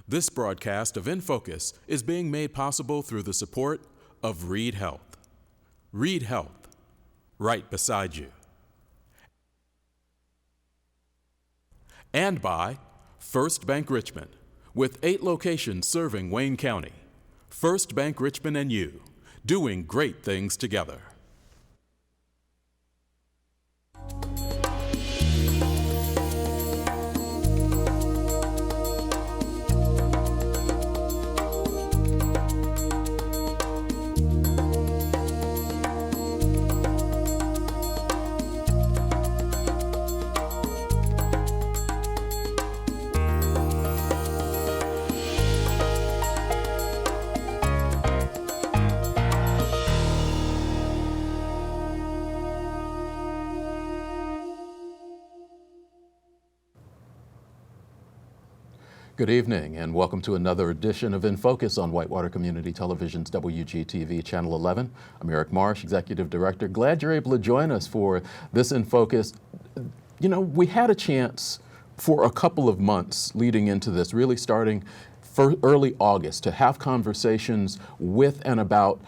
This broadcast of In Focus is being made possible through the support of Reed Health. Reed Health, right beside you. And by First Bank Richmond, with 8 locations serving Wayne County. First Bank Richmond and you, doing great things together. Good evening and welcome to another edition of In Focus on Whitewater Community Television's WGTV Channel 11. I'm Eric Marsh, Executive Director. Glad you're able to join us for this In Focus. You know, we had a chance for a couple of months leading into this, really starting for early August, to have conversations with and about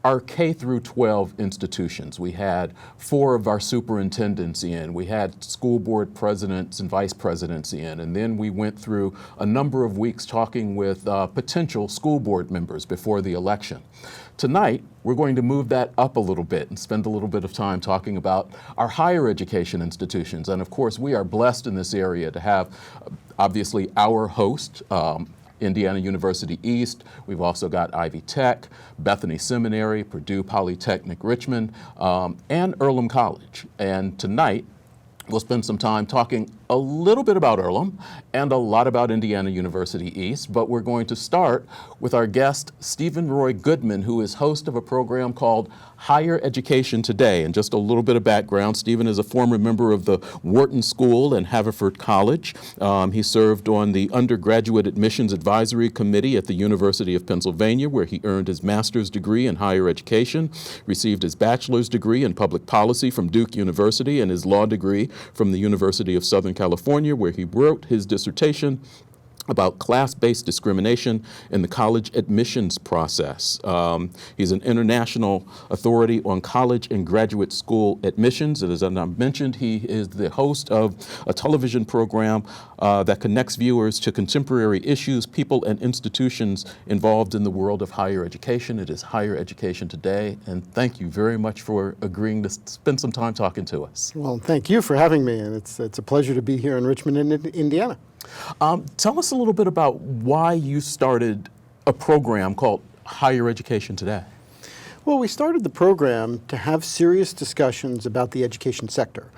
our K through 12 institutions. We had 4 of our superintendents in, we had school board presidents and vice presidents in, and then we went through a number of weeks talking with potential school board members before the election. Tonight, we're going to move that up a little bit and spend a little bit of time talking about our higher education institutions. And of course, we are blessed in this area to have, obviously, our host, Indiana University East. We've also got Ivy Tech, Bethany Seminary, Purdue Polytechnic Richmond, and Earlham College. And tonight, we'll spend some time talking a little bit about Earlham and a lot about Indiana University East, but we're going to start with our guest, Stephen Roy Goodman, who is host of a program called Higher Education Today. And just a little bit of background, Stephen is a former member of the Wharton School and Haverford College. He served on the Undergraduate Admissions Advisory Committee at the University of Pennsylvania, where he earned his master's degree in higher education, received his bachelor's degree in public policy from Duke University, and his law degree from the University of Southern California, where he wrote his dissertation about class-based discrimination in the college admissions process. He's an international authority on college and graduate school admissions. And as I mentioned, he is the host of a television program that connects viewers to contemporary issues, people, and institutions involved in the world of higher education. It is Higher Education Today, and thank you very much for agreeing to spend some time talking to us. Well, thank you for having me, and it's a pleasure to be here in Richmond, Indiana. Tell us a little bit about why you started a program called Higher Education Today. Well, we started the program to have serious discussions about the education sector.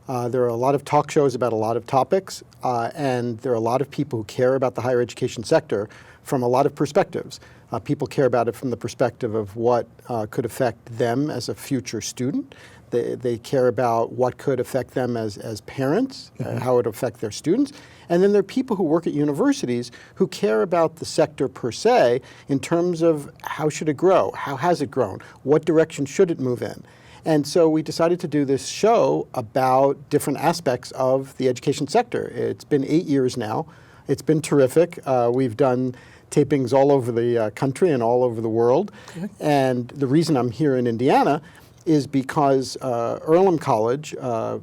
There are a lot of talk shows about a lot of topics, and there are a lot of people who care about the higher education sector from a lot of perspectives. People care about it from the perspective of what could affect them as a future student. They care about what could affect them as parents, how it would affect their students. And then there are people who work at universities who care about the sector per se in terms of how should it grow, how has it grown, what direction should it move in. And so we decided to do this show about different aspects of the education sector. It's been 8 years now. It's been terrific. We've done tapings all over the country and all over the world. Okay. And the reason I'm here in Indiana is because Earlham College,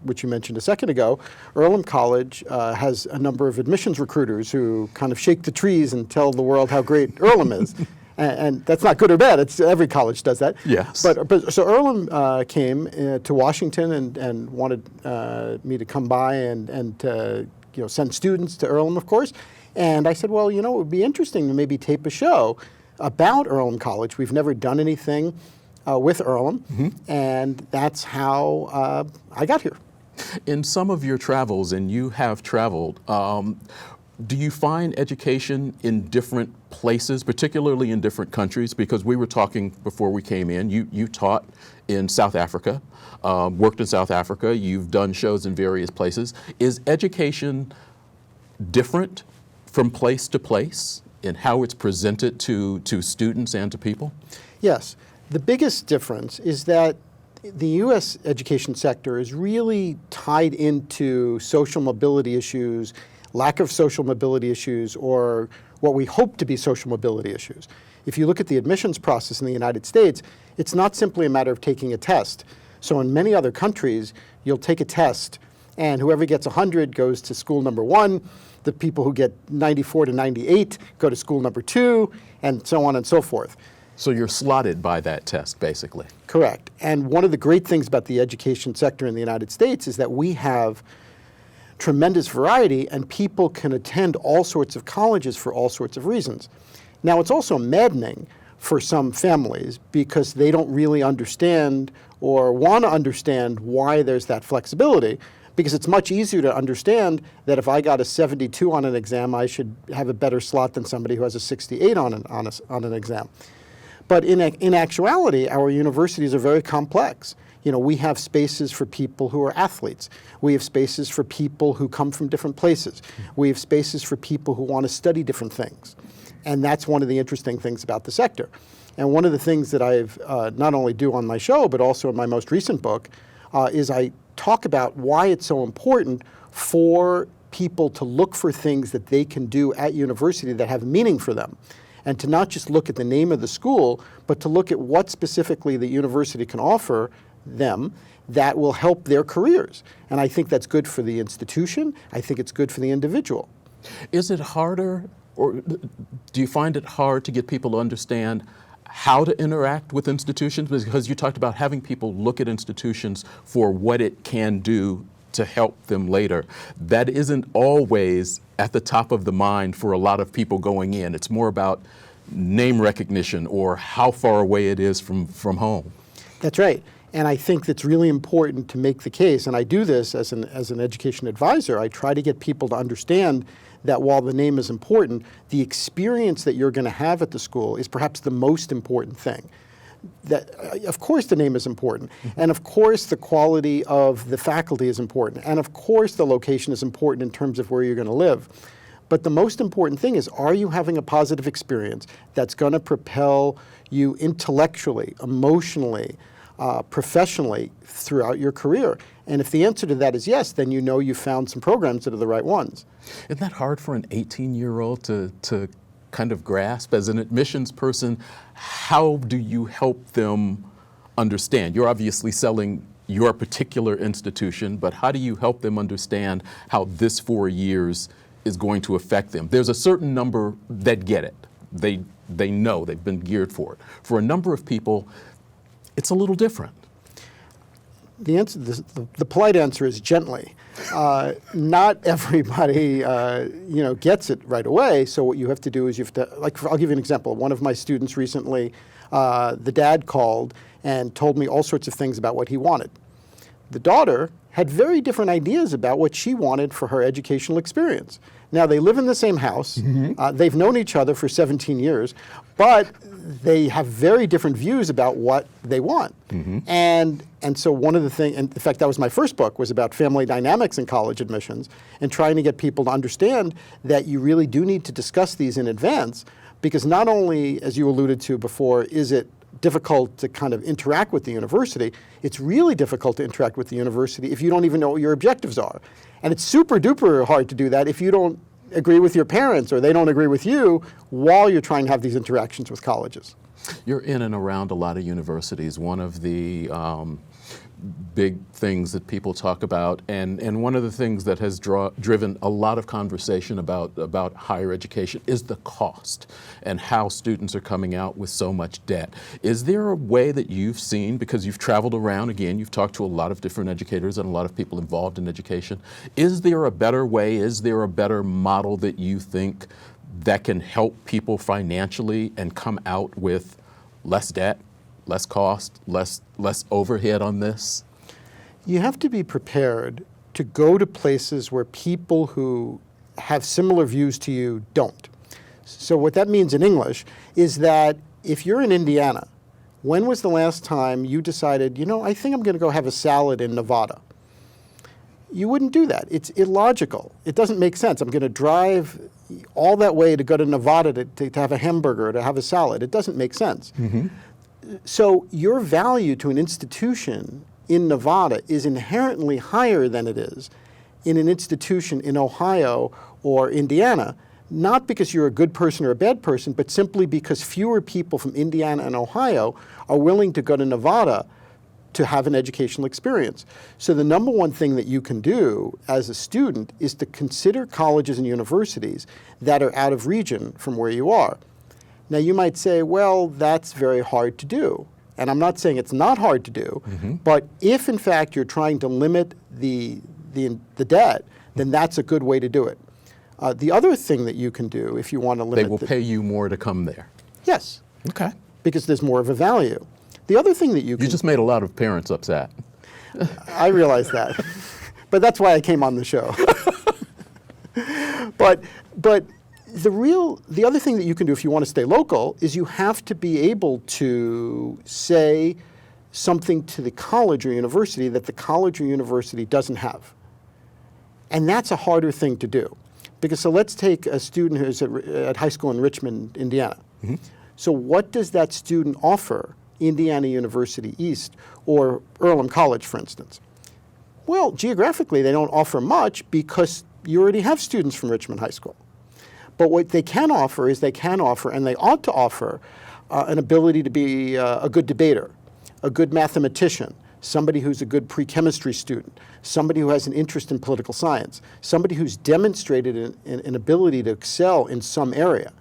which you mentioned a second ago, Earlham College has a number of admissions recruiters who kind of shake the trees and tell the world how great Earlham is. And that's not good or bad. Every college does that. Yes. But so Earlham came to Washington and wanted me to come by and send students to Earlham, of course. And I said, well, it would be interesting to maybe tape a show about Earlham College. We've never done anything with Earlham, and that's how I got here. In some of your travels, and you have traveled, do you find education in different places, particularly in different countries? Because we were talking before we came in, you taught in South Africa, worked in South Africa, you've done shows in various places. Is education different from place to place in how it's presented to students and to people? Yes. The biggest difference is that the U.S. education sector is really tied into social mobility issues lack of social mobility issues, or what we hope to be social mobility issues. If you look at the admissions process in the United States, it's not simply a matter of taking a test. So in many other countries, you'll take a test, and whoever gets 100 goes to school number 1. The people who get 94 to 98 go to school number 2, and so on and so forth. So you're slotted by that test, basically. Correct. And one of the great things about the education sector in the United States is that we have tremendous variety, and people can attend all sorts of colleges for all sorts of reasons. Now, it's also maddening for some families because they don't really understand or want to understand why there's that flexibility, because it's much easier to understand that if I got a 72 on an exam, I should have a better slot than somebody who has a 68 on an exam. But in actuality, our universities are very complex. You know, we have spaces for people who are athletes. We have spaces for people who come from different places. We have spaces for people who want to study different things. And that's one of the interesting things about the sector. And one of the things that I've not only do on my show, but also in my most recent book, is I talk about why it's so important for people to look for things that they can do at university that have meaning for them. And to not just look at the name of the school, but to look at what specifically the university can offer them that will help their careers. And I think that's good for the institution. I think it's good for the individual. Is it harder, or do you find it hard to get people to understand how to interact with institutions? Because you talked about having people look at institutions for what it can do to help them later. That isn't always at the top of the mind for a lot of people going in. It's more about name recognition or how far away it is from home. That's right. And I think that's really important to make the case. And I do this as an education advisor. I try to get people to understand that while the name is important, the experience that you're going to have at the school is perhaps the most important thing. That, of course, the name is important. And of course, the quality of the faculty is important. And of course, the location is important in terms of where you're going to live. But the most important thing is, are you having a positive experience that's going to propel you intellectually, emotionally, professionally throughout your career? And if the answer to that is yes, then you know you found some programs that are the right ones. Isn't that hard for an 18-year-old to kind of grasp? As an admissions person, how do you help them understand? You're obviously selling your particular institution, but how do you help them understand how this 4 years is going to affect them? There's a certain number that get it. They know, they've been geared for it. For a number of people, it's a little different. The answer, the polite answer is gently. Not everybody, gets it right away. So what you have to do is I'll give you an example. One of my students recently, the dad called and told me all sorts of things about what he wanted. The daughter had very different ideas about what she wanted for her educational experience. Now, they live in the same house. Mm-hmm. They've known each other for 17 years, but they have very different views about what they want. Mm-hmm. And so one of the things, and in fact, that was my first book, was about family dynamics in college admissions and trying to get people to understand that you really do need to discuss these in advance, because not only, as you alluded to before, is it difficult to kind of interact with the university, it's really difficult to interact with the university if you don't even know what your objectives are. And it's super duper hard to do that if you don't agree with your parents or they don't agree with you while you're trying to have these interactions with colleges. You're in and around a lot of universities. One of the big things that people talk about, and one of the things that has driven a lot of conversation about higher education is the cost and how students are coming out with so much debt. Is there a way that you've seen, because you've traveled around, again, you've talked to a lot of different educators and a lot of people involved in education, is there a better way, is there a better model that you think that can help people financially and come out with less debt, less cost, less overhead on this? You have to be prepared to go to places where people who have similar views to you don't. So what that means in English is that if you're in Indiana, when was the last time you decided, I think I'm going to go have a salad in Nevada? You wouldn't do that. It's illogical. It doesn't make sense. I'm going to drive all that way to go to Nevada to have a hamburger or to have a salad. It doesn't make sense. Mm-hmm. So your value to an institution in Nevada is inherently higher than it is in an institution in Ohio or Indiana, not because you're a good person or a bad person, but simply because fewer people from Indiana and Ohio are willing to go to Nevada to have an educational experience. So the number one thing that you can do as a student is to consider colleges and universities that are out of region from where you are. Now you might say, well, that's very hard to do. And I'm not saying it's not hard to do, but if in fact you're trying to limit the debt, then that's a good way to do it. The other thing that you can do if you want to limit They will pay you more to come there. Yes. Okay. Because there's more of a value. The other thing that you can... You just made a lot of parents upset. I realize that. But that's why I came on the show. But the other thing that you can do if you want to stay local is you have to be able to say something to the college or university that the college or university doesn't have. And that's a harder thing to do. Because so let's take a student who's at high school in Richmond, Indiana. So what does that student offer Indiana University East or Earlham College, for instance? Well, geographically, they don't offer much because you already have students from Richmond High School. But what they can offer is they can offer, and they ought to offer, an ability to be a good debater, a good mathematician, somebody who's a good pre-chemistry student, somebody who has an interest in political science, somebody who's demonstrated an ability to excel in some area.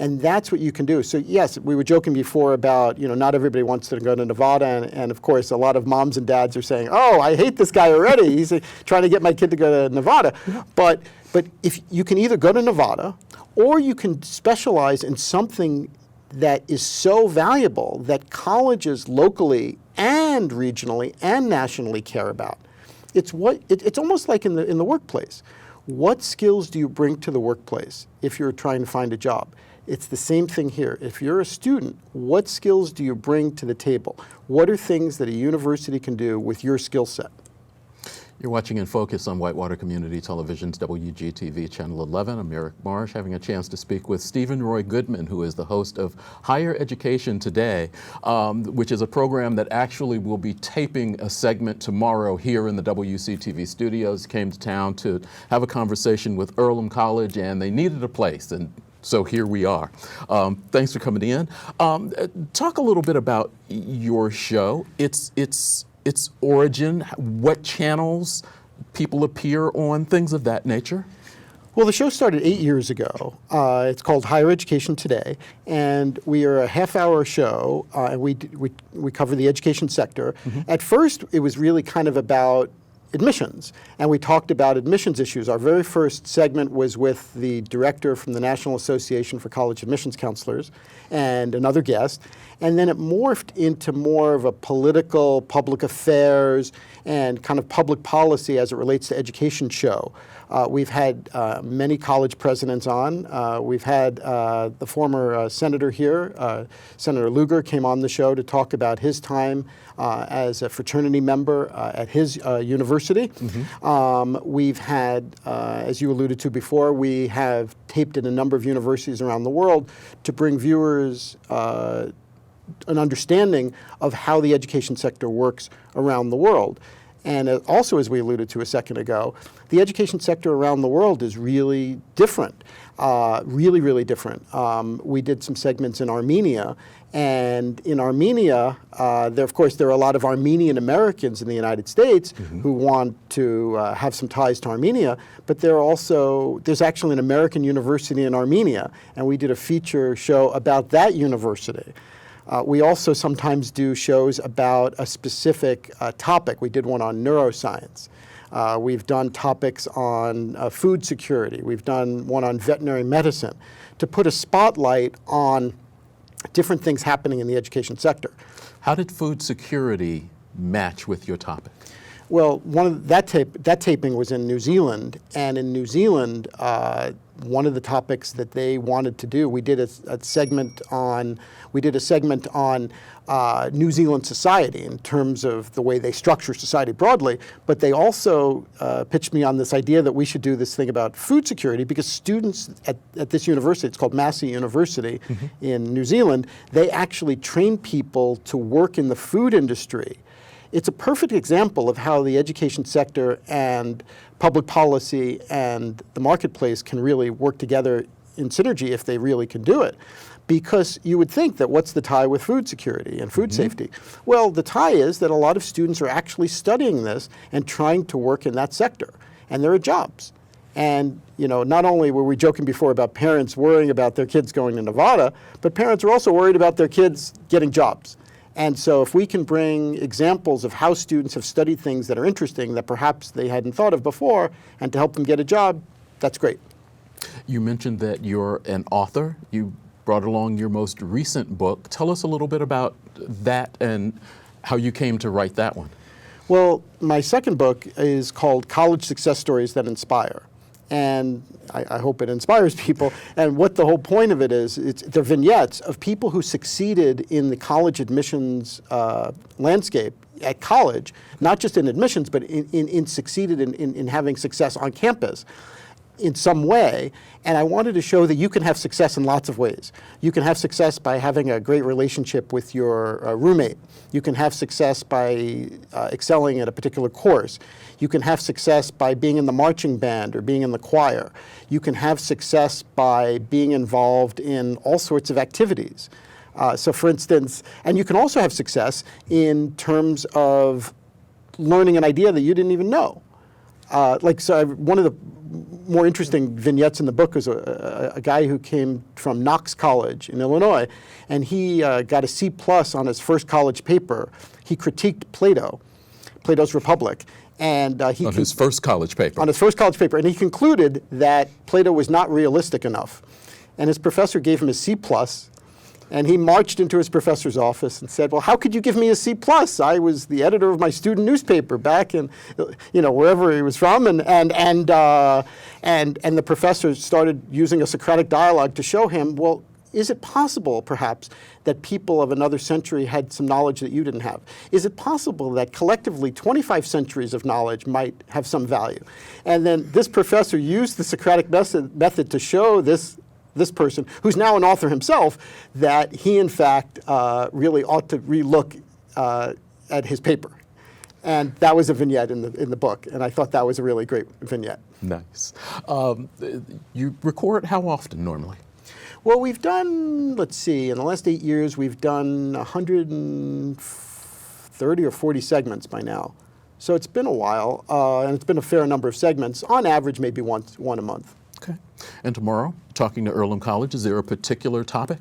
And that's what you can do. So yes, we were joking before about, not everybody wants to go to Nevada, and of course a lot of moms and dads are saying, oh, I hate this guy already. He's trying to get my kid to go to Nevada. But if you can either go to Nevada, or you can specialize in something that is so valuable that colleges locally and regionally and nationally care about. It's almost like in the workplace. What skills do you bring to the workplace if you're trying to find a job? It's the same thing here. If you're a student, what skills do you bring to the table? What are things that a university can do with your skill set? You're watching In Focus on Whitewater Community Television's WGTV Channel 11. I'm Eric Marsh, having a chance to speak with Stephen Roy Goodman, who is the host of Higher Education Today, which is a program that actually will be taping a segment tomorrow here in the WCTV studios. Came to town to have a conversation with Earlham College, and they needed a place, and so here we are. Thanks for coming in. Talk a little bit about your show. Its origin, what channels people appear on, things of that nature? Well, the show started 8 years ago. It's called Higher Education Today, and we are a half-hour show, and we cover the education sector. At first, it was really kind of about admissions, and we talked about admissions issues. Our very first segment was with the director from the National Association for College Admissions Counselors and another guest, and then it morphed into more of a political, public affairs, and kind of public policy as it relates to education show. We've had many college presidents on. We've had the former senator here, Senator Lugar, came on the show to talk about his time as a fraternity member at his university. We've had, as you alluded to before, we have taped in a number of universities around the world to bring viewers an understanding of how the education sector works around the world. And also, as we alluded to a second ago, the education sector around the world is really different, really, really different. We did some segments in Armenia, and in Armenia, of course, there are a lot of Armenian Americans in the United States who want to have some ties to Armenia, but there's actually an American university in Armenia, and we did a feature show about that university. We also sometimes do shows about a specific topic. We did one on neuroscience. We've done topics on food security. We've done one on veterinary medicine to put a spotlight on different things happening in the education sector. How did food security match with your topic? Well, that taping was in New Zealand, and in New Zealand, one of the topics that they wanted to do, we did a segment on New Zealand society in terms of the way they structure society broadly, but they also pitched me on this idea that we should do this thing about food security because students at this university, it's called Massey University in New Zealand, they actually train people to work in the food industry it's a perfect example of how the education sector and public policy and the marketplace can really work together in synergy if they really can do it. Because you would think that what's the tie with food security and food safety? Well, the tie is that a lot of students are actually studying this and trying to work in that sector, and there are jobs. And not only were we joking before about parents worrying about their kids going to Nevada, but parents are also worried about their kids getting jobs. And so if we can bring examples of how students have studied things that are interesting that perhaps they hadn't thought of before, and to help them get a job, that's great. You mentioned that you're an author. You brought along your most recent book. Tell us a little bit about that and how you came to write that one. Well, my second book is called College Success Stories That Inspire. And I hope it inspires people. And what the whole point of it is, they're vignettes of people who succeeded in the college admissions landscape at college, not just in admissions, but in succeeded in having success on campus in some way. And I wanted to show that you can have success in lots of ways. You can have success by having a great relationship with your roommate. You can have success by excelling at a particular course. You can have success by being in the marching band or being in the choir. You can have success by being involved in all sorts of activities. So for instance, and you can also have success in terms of learning an idea that you didn't even know. One of the more interesting vignettes in the book is a guy who came from Knox College in Illinois, and he got a C+ on his first college paper. He critiqued Plato's Republic. And on his first college paper. On his first college paper. And he concluded that Plato was not realistic enough. And his professor gave him a C+, and he marched into his professor's office and said, well, how could you give me a C+? I was the editor of my student newspaper back in, wherever he was from. And the professor started using a Socratic dialogue to show him, well, is it possible, perhaps, that people of another century had some knowledge that you didn't have? Is it possible that collectively 25 centuries of knowledge might have some value? And then this professor used the Socratic method to show this person, who's now an author himself, that he, in fact, really ought to relook at his paper. And that was a vignette in the book, and I thought that was a really great vignette. Nice. You record how often normally? Well, we've done, let's see, in the last 8 years, we've done 130 or 40 segments by now. So it's been a while, and it's been a fair number of segments, on average maybe one a month. Okay. And tomorrow, talking to Earlham College, is there a particular topic?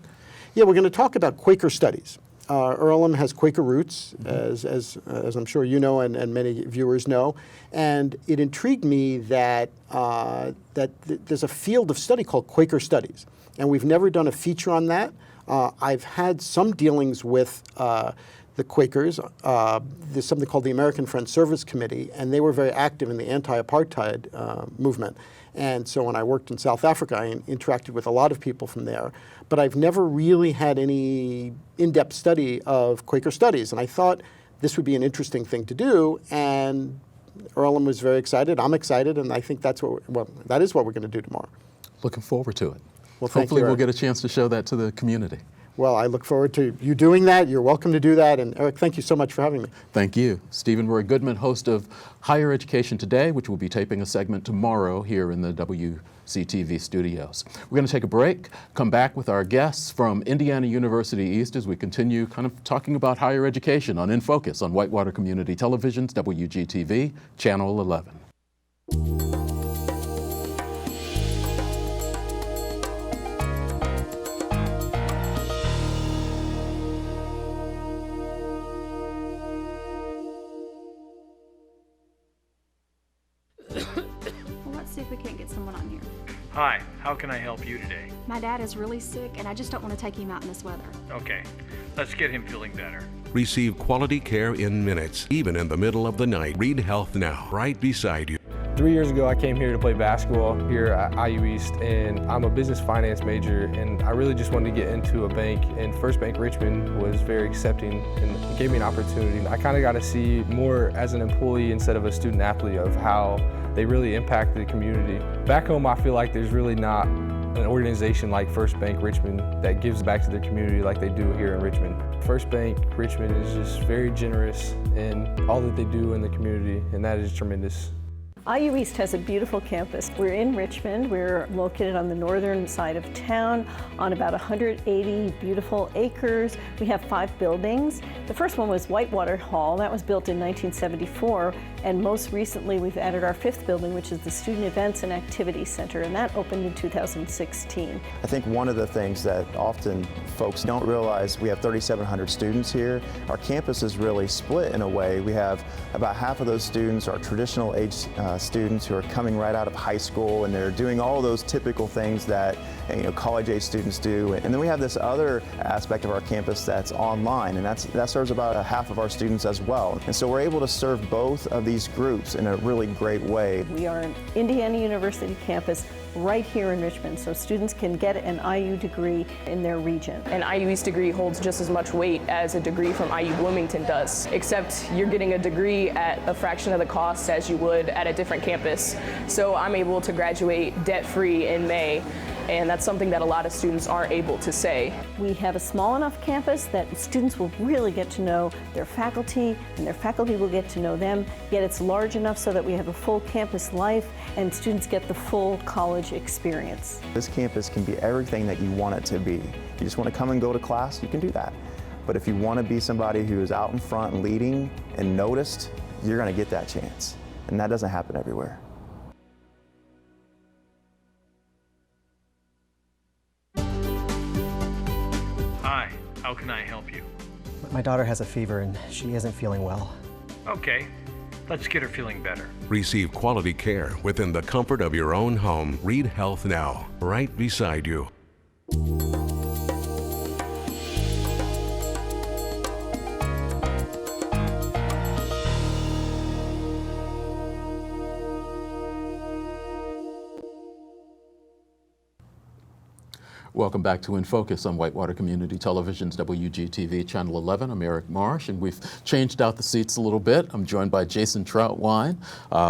Yeah, we're going to talk about Quaker studies. Earlham has Quaker roots, as I'm sure you know and many viewers know, and it intrigued me that there's a field of study called Quaker studies, and we've never done a feature on that. I've had some dealings with the Quakers. There's something called the American Friends Service Committee, and they were very active in the anti-apartheid movement. And so when I worked in South Africa, I interacted with a lot of people from there. But I've never really had any in-depth study of Quaker studies. And I thought this would be an interesting thing to do. And Earlham was very excited. I'm excited. And I think that is what we're going to do tomorrow. Looking forward to it. Well, thank Hopefully you, we'll Eric. get a chance to show that to the community. Well, I look forward to you doing that. You're welcome to do that. And Eric, thank you so much for having me. Thank you. Stephen Roy Goodman, host of Higher Education Today, which will be taping a segment tomorrow here in the WCTV studios. We're going to take a break, come back with our guests from Indiana University East as we continue kind of talking about higher education on In Focus on Whitewater Community Television's WGTV, Channel 11. See if we can't get someone on here. Hi, how can I help you today? My dad is really sick and I just don't want to take him out in this weather. Okay, let's get him feeling better. Receive quality care in minutes, even in the middle of the night. Read Health Now, right beside you. 3 years ago, I came here to play basketball here at IU East, and I'm a business finance major, and I really just wanted to get into a bank, and First Bank Richmond was very accepting and gave me an opportunity. I kind of got to see more as an employee instead of a student athlete of how they really impact the community. Back home, I feel like there's really not an organization like First Bank Richmond that gives back to their community like they do here in Richmond. First Bank Richmond is just very generous in all that they do in the community, and that is tremendous. IU East has a beautiful campus. We're in Richmond. We're located on the northern side of town on about 180 beautiful acres. We have 5 buildings. The first one was Whitewater Hall. That was built in 1974. And most recently, we've added our 5th building, which is the Student Events and Activity Center, and that opened in 2016. I think one of the things that often folks don't realize, we have 3,700 students here. Our campus is really split in a way. We have about half of those students are traditional age students who are coming right out of high school, and they're doing all of those typical things that college-age students do. And then we have this other aspect of our campus that's online, and that serves about half of our students as well. And so we're able to serve both of these groups in a really great way. We are an Indiana University campus right here in Richmond, so students can get an IU degree in their region. An IU East degree holds just as much weight as a degree from IU Bloomington does, except you're getting a degree at a fraction of the cost as you would at a different campus. So I'm able to graduate debt-free in May, and that's something that a lot of students aren't able to say. We have a small enough campus that students will really get to know their faculty, and their faculty will get to know them, yet it's large enough so that we have a full campus life and students get the full college experience. This campus can be everything that you want it to be. You just want to come and go to class, you can do that. But if you want to be somebody who is out in front and leading and noticed, you're going to get that chance. And that doesn't happen everywhere. Hi, how can I help you? My daughter has a fever and she isn't feeling well. Okay, let's get her feeling better. Receive quality care within the comfort of your own home. Read Health Now, right beside you. Welcome back to In Focus on Whitewater Community Television's WGTV Channel 11. I'm Eric Marsh, and we've changed out the seats a little bit. I'm joined by Jason Troutwine,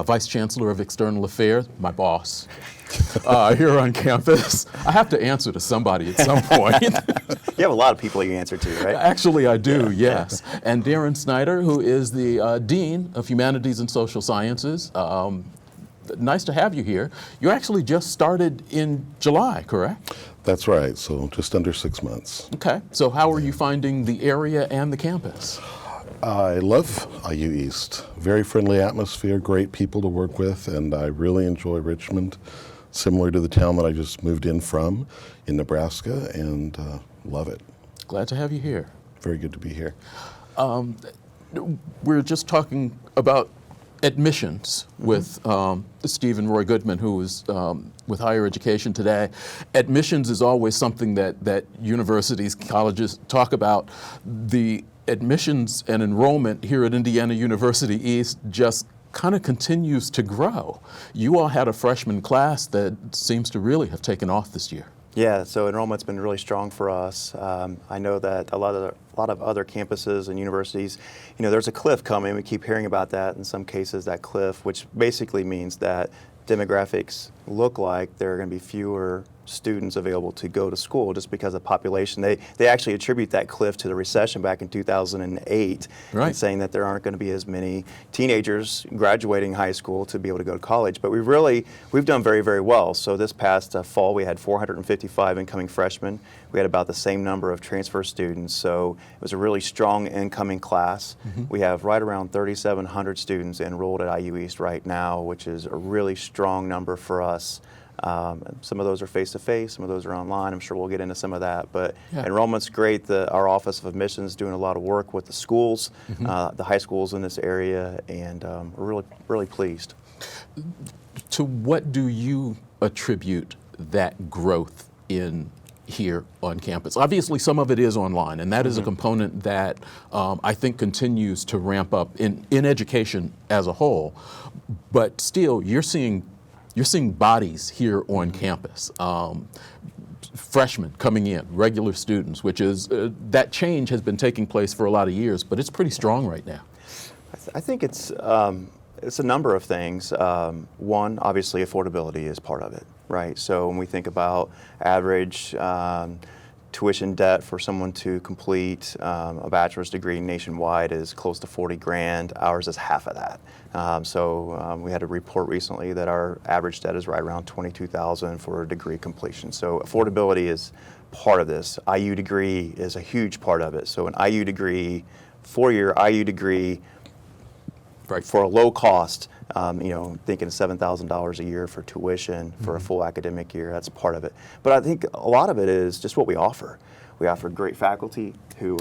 Vice Chancellor of External Affairs, my boss, here on campus. I have to answer to somebody at some point. You have a lot of people you answer to, right? Actually, I do, yes. And Darren Snyder, who is the Dean of Humanities and Social Sciences. Nice to have you here. You actually just started in July, correct? That's right, so just under 6 months. Okay, so how are you finding the area and the campus? I love IU East. Very friendly atmosphere, great people to work with, and I really enjoy Richmond, similar to the town that I just moved in from in Nebraska, and love it. Glad to have you here. Very good to be here. We're just talking about admissions with Steve and Roy Goodman, who is with higher education today. Admissions is always something that universities, colleges talk about. The admissions and enrollment here at Indiana University East just kind of continues to grow. You all had a freshman class that seems to really have taken off this year. Yeah, so enrollment's been really strong for us. I know that a lot of other campuses and universities, there's a cliff coming. We keep hearing about that in some cases, that cliff, which basically means that demographics look like there are going to be fewer students available to go to school just because of population. They actually attribute that cliff to the recession back in 2008, right, and saying that there aren't going to be as many teenagers graduating high school to be able to go to college. But we've done very, very well. So this past fall, we had 455 incoming freshmen. We had about the same number of transfer students. So it was a really strong incoming class. We have right around 3,700 students enrolled at IU East right now, which is a really strong number for us. Some of those are face-to-face, some of those are online. I'm sure we'll get into some of that, but enrollment's great. Our Office of Admissions doing a lot of work with the schools, the high schools in this area, and we're really, really pleased. To what do you attribute that growth in here on campus? Obviously, some of it is online, and that is a component that I think continues to ramp up in education as a whole. But still, you're seeing bodies here on campus, freshmen coming in, regular students, which is, that change has been taking place for a lot of years, but it's pretty strong right now. I think it's It's a number of things. One, obviously, affordability is part of it, right? So when we think about average tuition debt for someone to complete a bachelor's degree nationwide is close to 40 grand. Ours is half of that. We had a report recently that our average debt is right around 22,000 for a degree completion. So affordability is part of this. IU degree is a huge part of it. So an IU degree, 4-year IU degree, right, for a low cost, thinking $7,000 a year for tuition for a full academic year, that's part of it. But I think a lot of it is just what we offer. We offer great faculty who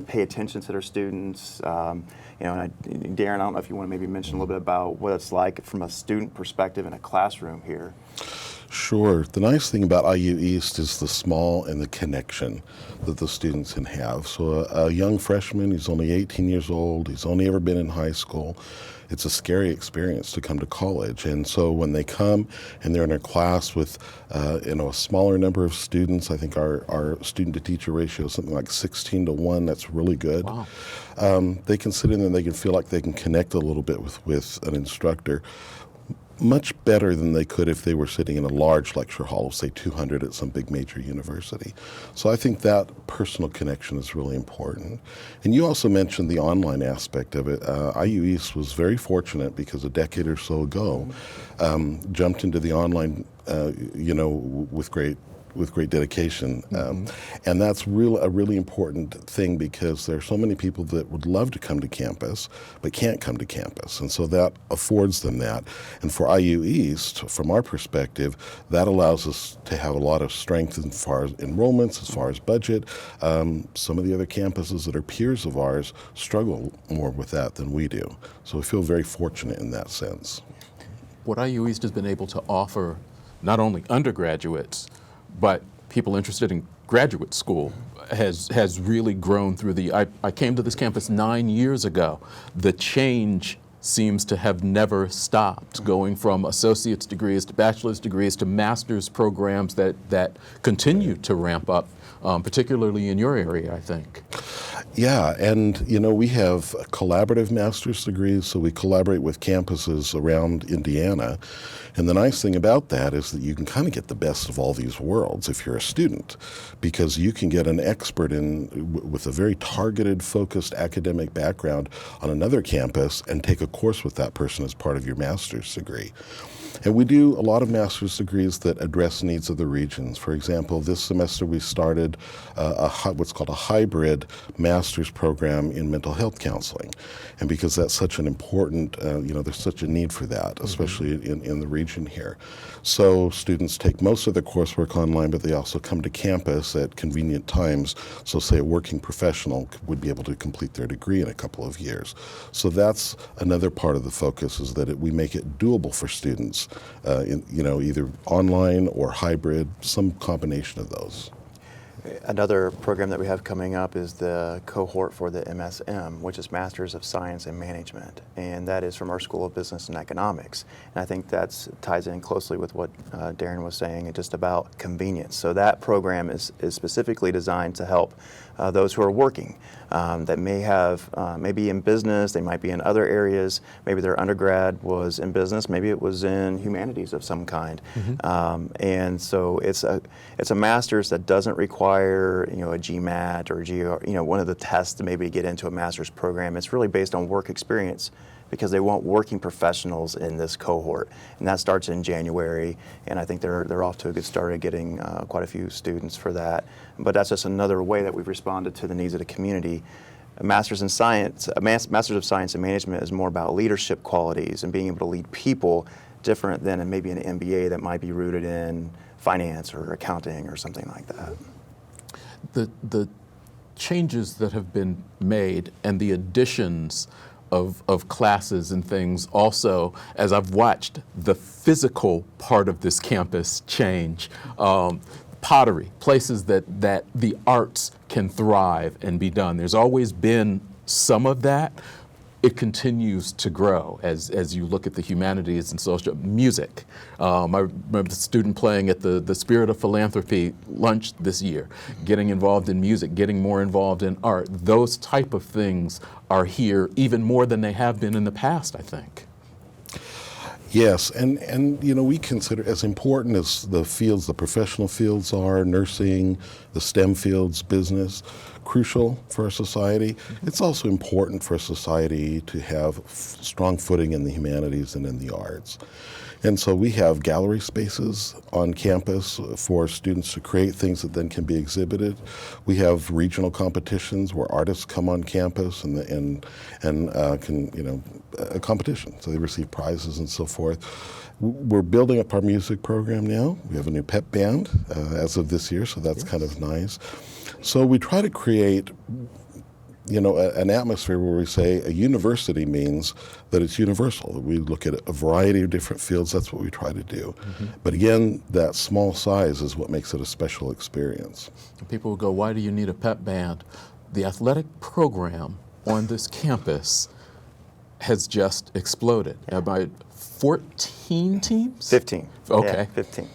pay attention to their students. And Darren, I don't know if you want to maybe mention a little bit about what it's like from a student perspective in a classroom here. Sure. The nice thing about IU East is the small and the connection that the students can have. So a young freshman, he's only 18 years old, he's only ever been in high school. It's a scary experience to come to college. And so when they come and they're in a class with a smaller number of students, I think our student-to-teacher ratio is something like 16-1. That's really good. Wow. They can sit in and they can feel like they can connect a little bit with an instructor. Much better than they could if they were sitting in a large lecture hall of, say, 200 at some big major university. So I think that personal connection is really important. And you also mentioned the online aspect of it. IU East was very fortunate because a decade or so ago jumped into the online, with great dedication. And that's a really important thing because there are so many people that would love to come to campus but can't come to campus. And so that affords them that. And for IU East, from our perspective, that allows us to have a lot of strength as far as enrollments, as far as budget. Some of the other campuses that are peers of ours struggle more with that than we do. So we feel very fortunate in that sense. What IU East has been able to offer not only undergraduates, but people interested in graduate school has really grown through I came to this campus 9 years ago. The change seems to have never stopped, going from associate's degrees to bachelor's degrees to master's programs that continue to ramp up, particularly in your area, I think. Yeah, and we have collaborative master's degrees, so we collaborate with campuses around Indiana. And the nice thing about that is that you can kind of get the best of all these worlds if you're a student, because you can get an expert with a very targeted, focused academic background on another campus and take a course with that person as part of your master's degree. And we do a lot of master's degrees that address needs of the regions. For example, this semester we started what's called a hybrid master's program in mental health counseling. And because that's such an important, there's such a need for that, especially in the region here. So students take most of their coursework online, but they also come to campus at convenient times. So say a working professional would be able to complete their degree in a couple of years. So that's another part of the focus, is that we make it doable for students. Either online or hybrid, some combination of those. Another program that we have coming up is the cohort for the MSM, which is Masters of Science and Management, and that is from our School of Business and Economics. And I think that ties in closely with what Darren was saying, just about convenience. So that program is specifically designed to help those who are working, that may be in business, they might be in other areas. Maybe their undergrad was in business, maybe it was in humanities of some kind. And so it's a master's that doesn't require a GMAT or one of the tests to maybe get into a master's program. It's really based on work experience, because they want working professionals in this cohort, and that starts in January. And I think they're off to a good start at getting quite a few students for that. But that's just another way that we've responded to the needs of the community. A Master's of Science and Management is more about leadership qualities and being able to lead people, different than maybe an MBA that might be rooted in finance or accounting or something like that. The changes that have been made and the additions of classes and things also, as I've watched the physical part of this campus change, pottery, places that the arts can thrive and be done. There's always been some of that. It continues to grow as you look at the humanities and social. Music. I remember a student playing at the Spirit of Philanthropy lunch this year, getting involved in music, getting more involved in art. Those type of things are here even more than they have been in the past, I think. Yes, and we consider, as important as the fields, the professional fields are, nursing, the STEM fields, business, crucial for our society. It's also important for society to have strong footing in the humanities and in the arts. And so we have gallery spaces on campus for students to create things that then can be exhibited. We have regional competitions where artists come on campus and can, a competition. So they receive prizes and so forth. We're building up our music program now. We have a new pep band as of this year, so that's kind of nice. So we try to create an atmosphere where we say a university means that it's universal. We look at a variety of different fields. That's what we try to do. Mm-hmm. But again, that small size is what makes it a special experience. People will go, why do you need a pep band? The athletic program on this campus has just exploded. About 14 teams? 15. Okay. Yeah, 15.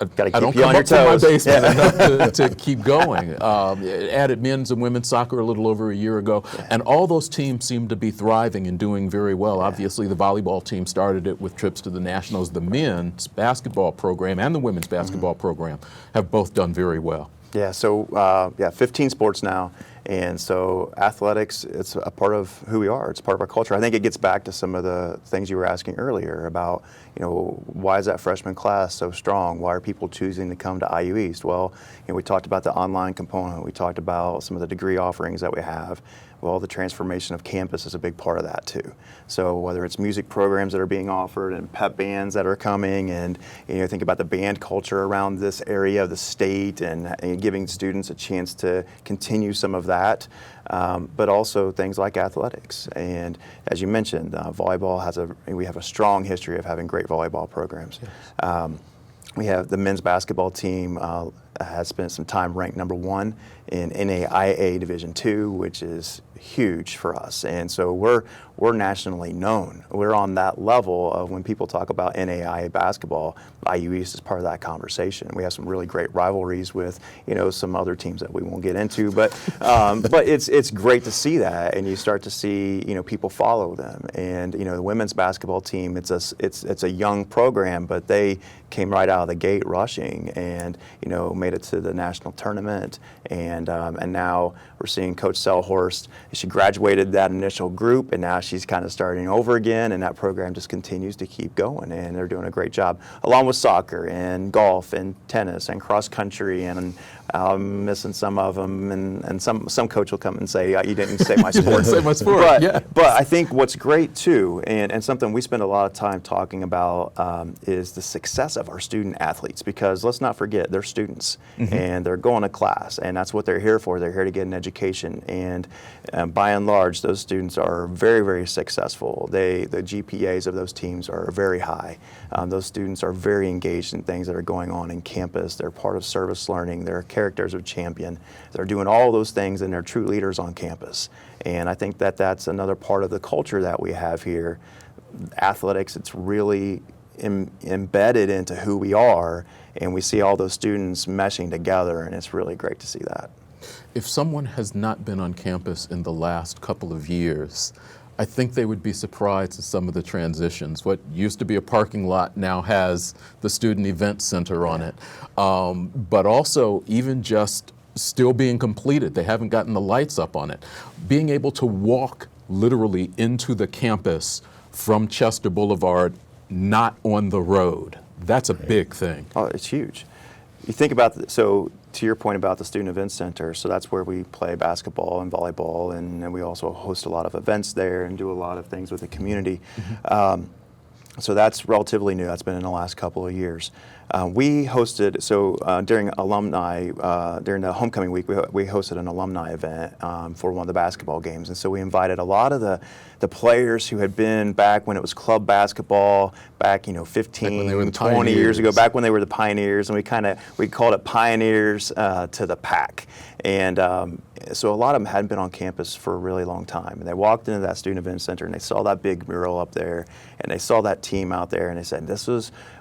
I don't come up from my basement enough to keep going. Added men's and women's soccer a little over a year ago, and all those teams seem to be thriving and doing very well. Obviously, the volleyball team started it with trips to the Nationals. The men's basketball program and the women's basketball program have both done very well. Yeah, so 15 sports now. And so athletics, it's a part of who we are. It's part of our culture. I think it gets back to some of the things you were asking earlier about, why is that freshman class so strong? Why are people choosing to come to IU East? Well, we talked about the online component. We talked about some of the degree offerings that we have. Well, the transformation of campus is a big part of that too. So whether it's music programs that are being offered and pep bands that are coming, and think about the band culture around this area of the state, and giving students a chance to continue some of that, but also things like athletics. And as you mentioned, volleyball we have a strong history of having great volleyball programs. Yes. We have the men's basketball team has spent some time ranked number 1 in NAIA Division II, which is huge for us. And so we're nationally known. We're on that level of when people talk about NAIA basketball, IU East is part of that conversation. We have some really great rivalries with, some other teams that we won't get into, but it's great to see that, and you start to see, people follow them. And, the women's basketball team, it's a young program, but they came right out of the gate rushing and, made it to the national tournament. And now we're seeing Coach Selhorst. She graduated that initial group, and now she's kind of starting over again, and that program just continues to keep going, and they're doing a great job, along with soccer and golf and tennis and cross country, and I'm missing some of them, and some coach will come and say, you didn't say my sport. Say my sport. But I think what's great too, and something we spend a lot of time talking about, is the success of our student athletes, because let's not forget, they're students, mm-hmm. and they're going to class, and that's what they're here for. They're here to get an education, and by and large, those students are very, very successful. The GPAs of those teams are very high. Those students are very engaged in things that are going on in campus. They're part of service learning. They're characters of champion. They're doing all those things, and they're true leaders on campus. And I think that's another part of the culture that we have here. Athletics, it's really embedded into who we are, and we see all those students meshing together, and it's really great to see that. If someone has not been on campus in the last couple of years, I think they would be surprised at some of the transitions. What used to be a parking lot now has the Student Event Center on it. But also, even just still being completed, they haven't gotten the lights up on it. Being able to walk literally into the campus from Chester Boulevard, not on the road, that's a big thing. Oh, it's huge. You think about, so to your point about the Student Event Center, so that's where we play basketball and volleyball, and we also host a lot of events there and do a lot of things with the community. Mm-hmm. So that's relatively new. That's been in the last couple of years. We hosted, during the homecoming week, we hosted an alumni event for one of the basketball games. And so we invited a lot of the players who had been back when it was club basketball, back 15, 20 years ago, back when they were the pioneers, and we called it Pioneers to the Pack. And so a lot of them hadn't been on campus for a really long time. And they walked into that Student Event Center, and they saw that big mural up there, and they saw that team out there, and they said,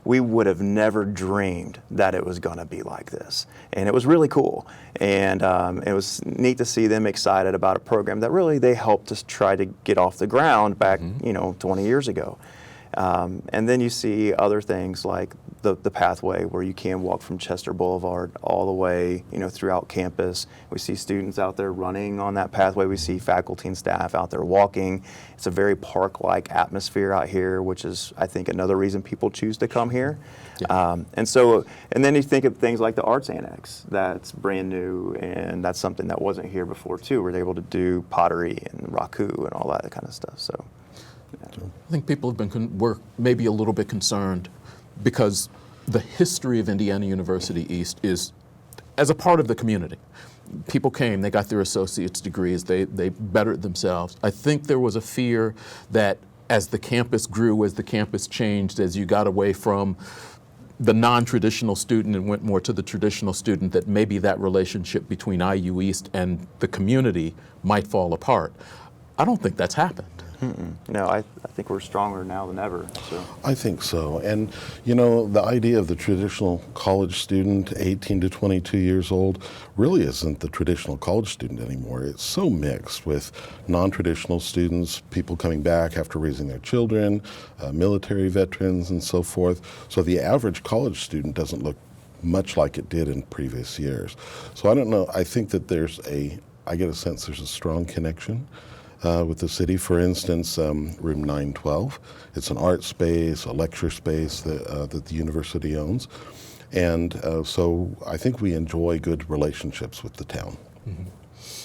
we would have never dreamed that it was going to be like this. And it was really cool. And it was neat to see them excited about a program that really they helped us try to get off the ground back, 20 years ago. And then you see other things like the pathway where you can walk from Chester Boulevard all the way, throughout campus. We see students out there running on that pathway. We see faculty and staff out there walking. It's a very park-like atmosphere out here, which is, I think, another reason people choose to come here. Yeah. And then you think of things like the Arts Annex that's brand new, and that's something that wasn't here before too. We're able to do pottery and raku and all that kind of stuff. So, yeah. I think people have been were maybe a little bit concerned because the history of Indiana University East is as a part of the community. People came, they got their associate's degrees, they bettered themselves. I think there was a fear that as the campus grew, as the campus changed, as you got away from the non-traditional student and went more to the traditional student, that maybe that relationship between IU East and the community might fall apart. I don't think that's happened. No, I think we're stronger now than ever. So. I think so. And, the idea of the traditional college student, 18 to 22 years old, really isn't the traditional college student anymore. It's so mixed with non-traditional students, people coming back after raising their children, military veterans, and so forth. So the average college student doesn't look much like it did in previous years. So I don't know. I think that I get a sense there's a strong connection with the city. For instance, room 912, it's an art space, a lecture space that the university owns. And so I think we enjoy good relationships with the town. Mm-hmm.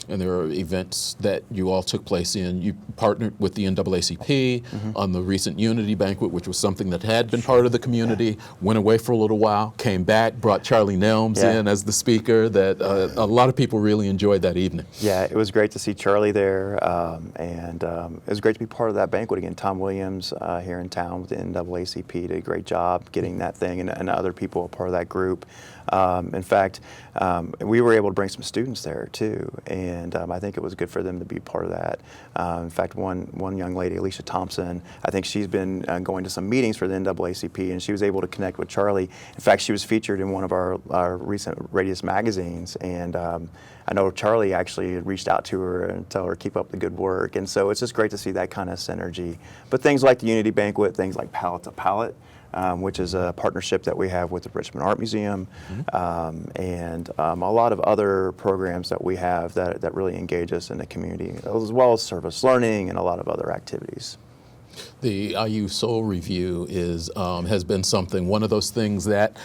And there are events that you all took place in. You partnered with the NAACP on the recent Unity Banquet, which was something that had been part of the community, went away for a little while, came back, brought Charlie Nelms in as the speaker. That a lot of people really enjoyed that evening. Yeah, it was great to see Charlie there, and it was great to be part of that banquet again. Tom Williams here in town with the NAACP did a great job getting that thing, and other people a part of that group. In fact, we were able to bring some students there too, and I think it was good for them to be part of that. In fact, one young lady, Alicia Thompson, I think she's been going to some meetings for the NAACP, and she was able to connect with Charlie. In fact, she was featured in one of our recent Radius magazines, and I know Charlie actually reached out to her and told her to keep up the good work, and so it's just great to see that kind of synergy. But things like the Unity Banquet, things like Palette to Palette, which is a partnership that we have with the Richmond Art Museum, and a lot of other programs that we have that really engage us in the community, as well as service learning and a lot of other activities. The IU Soul Review has been one of those things that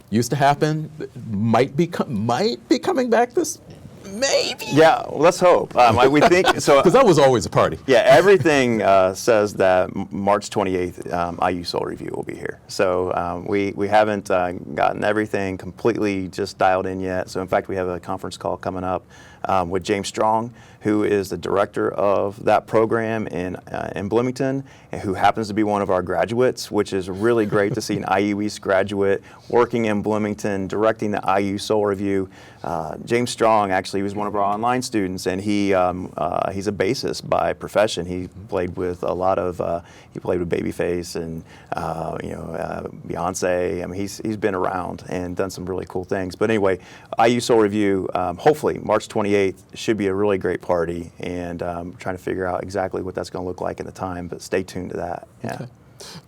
used to happen, might be coming back this. Maybe. Yeah, well, let's hope. We think so. Because that was always a party. Yeah, everything says that March 28th, IU Soul Review will be here. So we haven't gotten everything completely just dialed in yet. So in fact, we have a conference call coming up with James Strong, who is the director of that program in Bloomington, and who happens to be one of our graduates, which is really great to see an IU East graduate working in Bloomington, directing the IU Soul Review. James Strong actually was one of our online students, and he's a bassist by profession. He played with he played with Babyface and Beyonce. I mean, he's been around and done some really cool things. But anyway, IU Soul Review, hopefully March 28th should be a really great party, and trying to figure out exactly what that's going to look like in the time. But stay tuned to that. Yeah. Okay.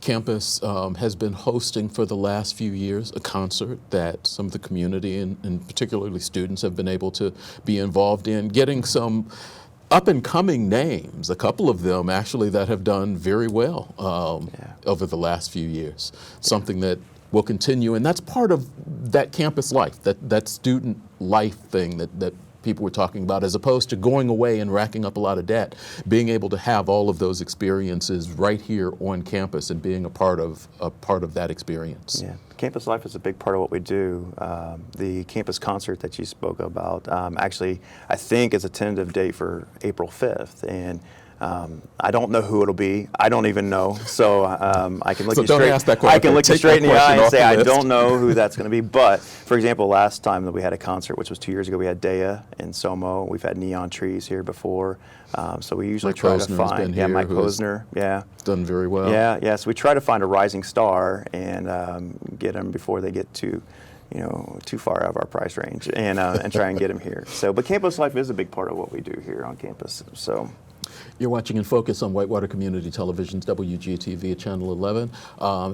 Campus has been hosting for the last few years a concert that some of the community and particularly students have been able to be involved in, getting some up-and-coming names, a couple of them actually that have done very well over the last few years. Something that will continue, and that's part of that campus life, that student life thing that people were talking about, as opposed to going away and racking up a lot of debt, being able to have all of those experiences right here on campus and being a part of that experience. Yeah, campus life is a big part of what we do. The campus concert that you spoke about, actually, I think is a tentative date for April 5th, and I don't know who it'll be. I don't even know. So I can look you straight. I can look you straight in the eye and say I don't know who that's going to be. But for example, last time that we had a concert, which was 2 years ago, we had Dea in Somo. We've had Neon Trees here before. So we usually try to find Mike Posner. Yeah, done very well. Yeah. So we try to find a rising star and get them before they get too far out of our price range, and try and get them here. So, but campus life is a big part of what we do here on campus. So. You're watching In Focus on Whitewater Community Television's WGTV Channel 11.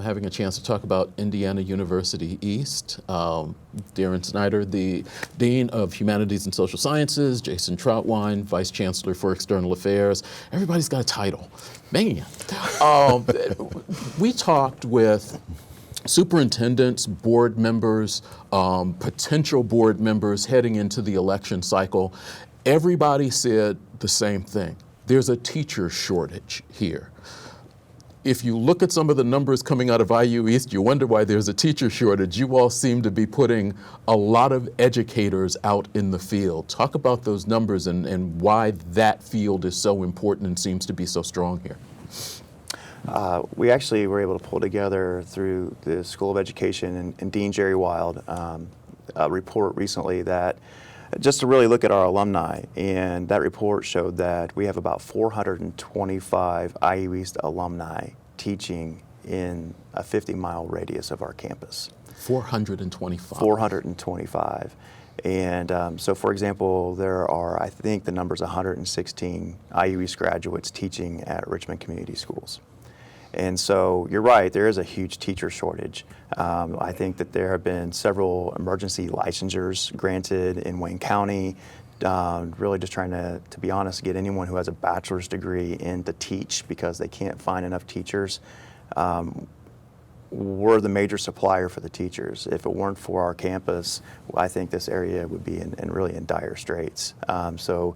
Having a chance to talk about Indiana University East. Darren Snyder, the Dean of Humanities and Social Sciences, Jason Troutwine, Vice Chancellor for External Affairs. Everybody's got a title. Man. We talked with superintendents, board members, potential board members heading into the election cycle. Everybody said the same thing. There's a teacher shortage here. If you look at some of the numbers coming out of IU East, you wonder why there's a teacher shortage. You all seem to be putting a lot of educators out in the field. Talk about those numbers and why that field is so important and seems to be so strong here. We actually were able to pull together through the School of Education and Dean Jerry Wild a report recently that just to really look at our alumni, and that report showed that we have about 425 IU East alumni teaching in a 50-mile radius of our campus. 425. 425. And so, for example, there are, I think the number's 116 IU East graduates teaching at Richmond Community Schools. And so you're right, there is a huge teacher shortage. I think that there have been several emergency licensures granted in Wayne County, really just trying to be honest, get anyone who has a bachelor's degree in to teach because they can't find enough teachers. We're the major supplier for the teachers. If it weren't for our campus, I think this area would be really in dire straits. So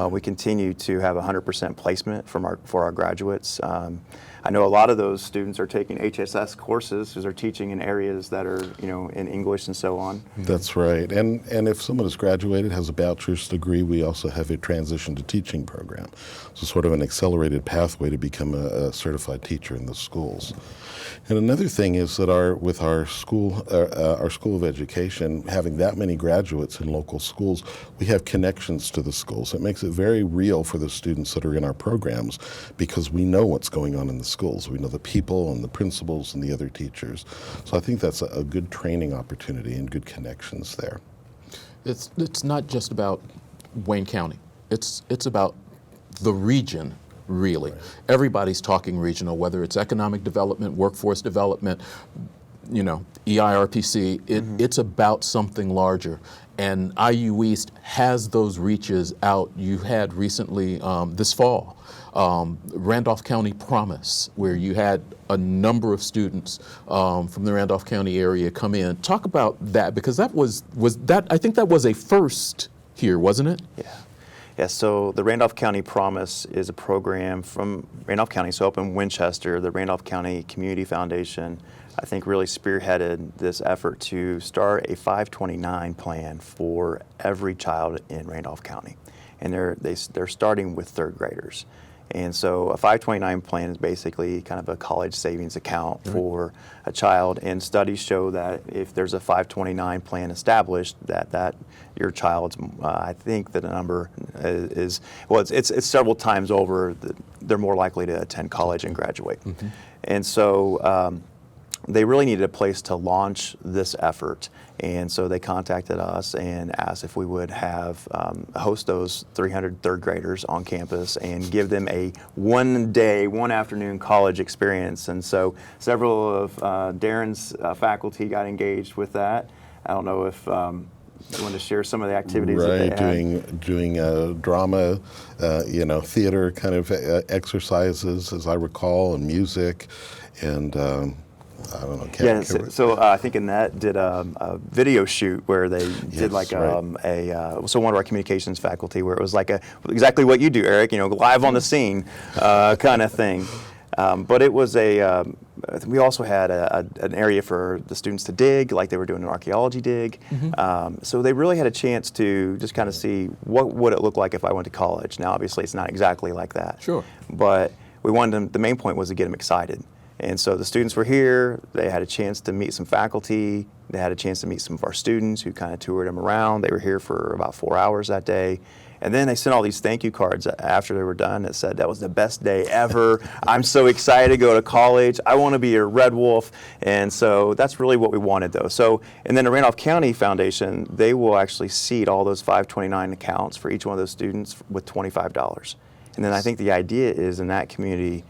we continue to have 100% placement for our graduates. I know a lot of those students are taking HSS courses because they're teaching in areas that are, in English and so on. That's right. And if someone has graduated, has a bachelor's degree, we also have a transition to teaching program. So sort of an accelerated pathway to become a certified teacher in the schools. And another thing is that with our School of Education, having that many graduates in local schools, we have connections to the schools. It makes it very real for the students that are in our programs because we know what's going on in the schools. We know the people and the principals and the other teachers. So I think that's a good training opportunity and good connections there. It's not just about Wayne County. It's about the region. Really. Right. Everybody's talking regional, whether it's economic development, workforce development, EIRPC, it's about something larger. And IU East has those reaches out. You had recently, this fall, Randolph County Promise, where you had a number of students from the Randolph County area come in. Talk about that, because that was that, I think that was a first here, wasn't it? Yeah. Yeah, so the Randolph County Promise is a program from Randolph County, so up in Winchester, the Randolph County Community Foundation, I think really spearheaded this effort to start a 529 plan for every child in Randolph County. And they're starting with third graders. And so a 529 plan is basically kind of a college savings account for a child. And studies show that if there's a 529 plan established, that your child's, I think that the number is it's several times over, they're more likely to attend college and graduate. And so they really needed a place to launch this effort. And so they contacted us and asked if we would host those 300 third graders on campus and give them a one afternoon college experience. And so several of Darren's faculty got engaged with that. I don't know if you want to share some of the activities that they had. Doing drama, theater kind of exercises, as I recall, and music, and I don't know. So I think Annette did a video shoot where they did like so one of our communications faculty where it was like exactly what you do, Eric, live on the scene kind of thing. But it was we also had an area for the students to dig, like they were doing an archaeology dig. So they really had a chance to just kind of see what would it look like if I went to college. Now, obviously, it's not exactly like that. Sure. But we wanted them, the main point was to get them excited. And so the students were here, they had a chance to meet some faculty, they had a chance to meet some of our students who kind of toured them around. They were here for about 4 hours that day. And then they sent all these thank you cards after they were done that said, that was the best day ever. I'm so excited to go to college. I want to be a Red Wolf. And so that's really what we wanted though. So, and then the Randolph County Foundation, they will actually seed all those 529 accounts for each one of those students with $25. And then I think the idea is in that community,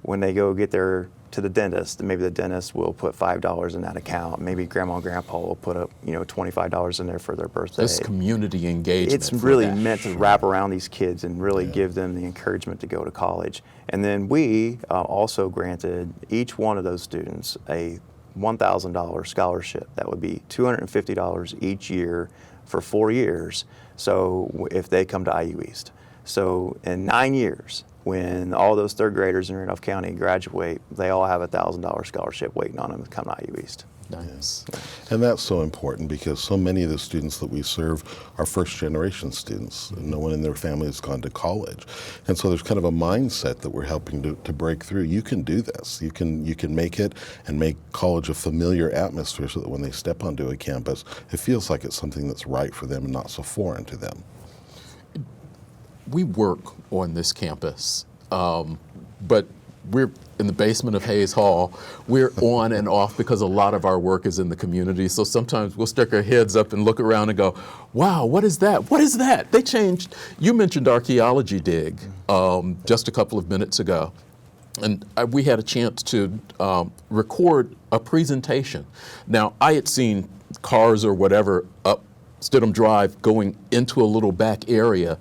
when they go get to the dentist, maybe the dentist will put $5 in that account. Maybe grandma and grandpa will put up, $25 in there for their birthday. This community engagement. It's really meant to wrap around these kids and really give them the encouragement to go to college. And then we also granted each one of those students a $1,000 scholarship. That would be $250 each year for 4 years. So if they come to IU East. So in 9 years, when all those third graders in Randolph County graduate, they all have a $1,000 scholarship waiting on them to come to IU East. Nice. And that's so important because so many of the students that we serve are first-generation students. No one in their family has gone to college. And so there's kind of a mindset that we're helping to break through. You can do this. You can make it and make college a familiar atmosphere so that when they step onto a campus, it feels like it's something that's right for them and not so foreign to them. We work on this campus, but we're in the basement of Hayes Hall. We're on and off because a lot of our work is in the community. So sometimes we'll stick our heads up and look around and go, wow, what is that? What is that? They changed. You mentioned archaeology dig just a couple of minutes ago. And we had a chance to record a presentation. Now, I had seen cars or whatever up Stidham Drive going into a little back area.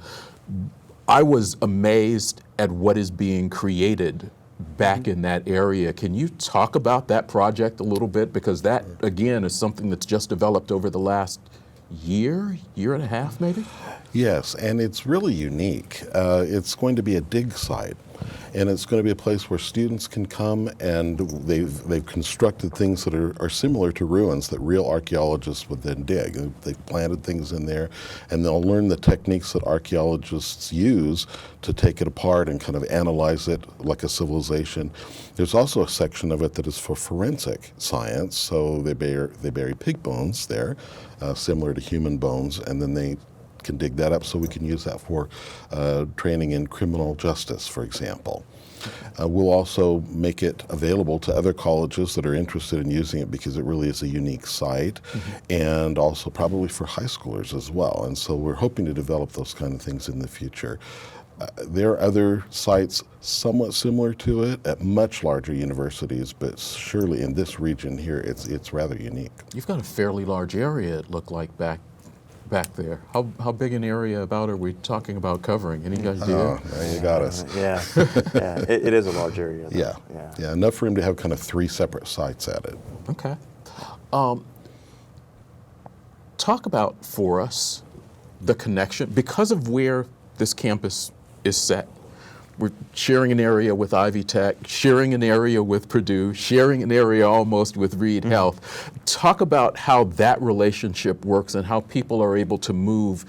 I was amazed at what is being created back in that area. Can you talk about that project a little bit? Because that, again, is something that's just developed over the last year and a half, maybe? Yes, and it's really unique. It's going to be a dig site. And it's going to be a place where students can come, and they've constructed things that are similar to ruins that real archaeologists would then dig. They've planted things in there, and they'll learn the techniques that archaeologists use to take it apart and kind of analyze it like a civilization. There's also a section of it that is for forensic science, so they bury pig bones there, similar to human bones, and then they can dig that up so we can use that for training in criminal justice, for example. We'll also make it available to other colleges that are interested in using it because it really is a unique site, and also probably for high schoolers as well. And so we're hoping to develop those kind of things in the future. There are other sites somewhat similar to it at much larger universities, but surely in this region here, it's rather unique. You've got a fairly large area, it looked like, back there. How big an area about are we talking about covering? Any idea? There you got us. Yeah, it is a large area. Yeah, enough for him to have kind of 3 separate sites at it. Okay. Talk about for us the connection, because of where this campus is set. We're sharing an area with Ivy Tech, sharing an area with Purdue, sharing an area almost with Reed Health. Talk about how that relationship works and how people are able to move